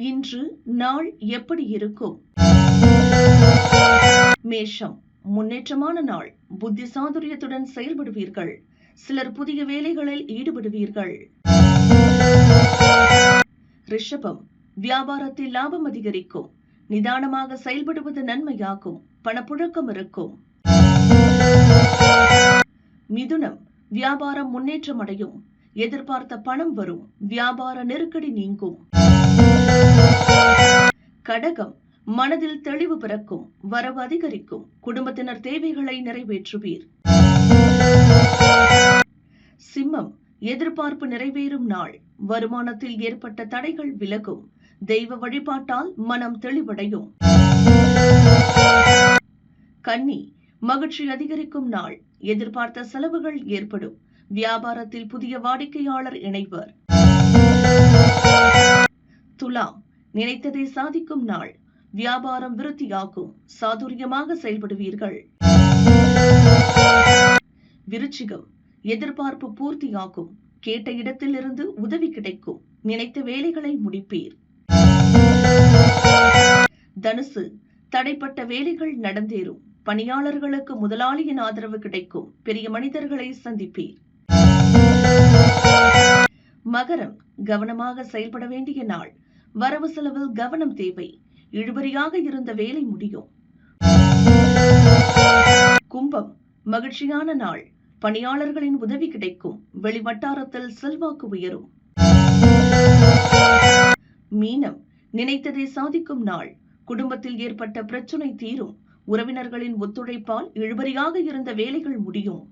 இன்று நாள் எப்படி இருக்கும்? மேஷம், முன்னேற்றமான நாள். புத்தி சாதுரியத்துடன் செயல்படுவீர்கள். சிலர் புதிய வேலைகளில் ஈடுபடுவீர்கள். ரிஷபம், வியாபாரத்தில் லாபம் அதிகரிக்கும். நிதானமாக செயல்படுவது நன்மையாகும். பணப்புழக்கம் இருக்கும். மிதுனம், வியாபாரம் முன்னேற்றம் அடையும். எதிர்பார்த்த பணம் வரும். வியாபார நெருக்கடி நீங்கும். கடகம், மனதில் தெளிவு பிறக்கும். வரவு அதிகரிக்கும். குடும்பத்தினர் தேவைகளை நிறைவேற்றுவீர். சிம்மம், எதிர்பார்ப்பு நிறைவேறும் நாள். வருமானத்தில் ஏற்பட்ட தடைகள் விலகும். தெய்வ வழிபாட்டால் மனம் தெளிவடையும். கன்னி, மகிழ்ச்சி அதிகரிக்கும் நாள். எதிர்பார்த்த செலவுகள் ஏற்படும். வியாபாரத்தில் புதிய வாடிக்கையாளர் இணைவர். துலாம், நினைத்ததை சாதிக்கும் நாள். வியாபாரம் விருத்தியாகும். சாதுரியமாக செயல்படுவீர்கள். விருச்சிகம், எதிர்பார்ப்பு பூர்த்தியாகும். கேட்ட இடத்தில் இருந்து உதவி கிடைக்கும். நினைத்த வேலைகளை முடிப்பீர். தனுசு, தடைப்பட்ட வேலைகள் நடந்தேறும். பணியாளர்களுக்கு முதலாளியின் ஆதரவு கிடைக்கும். பெரிய மனிதர்களை சந்திப்பீர். மகரம், கவனமாக செயல்பட வேண்டிய நாள். வரவு செலவில் கவனம் தேவை. இழுபறியாக இருந்த வேலை முடியும். கும்பம், மகிழ்ச்சியான நாள். பணியாளர்களின் உதவி கிடைக்கும். வெளிவட்டாரத்தில் செல்வாக்கு உயரும். மீனம், நினைத்ததை சாதிக்கும் நாள். குடும்பத்தில் ஏற்பட்ட பிரச்சனை தீரும். உறவினர்களின் ஒத்துழைப்பால் இழுபறியாக இருந்த வேலைகள் முடியும்.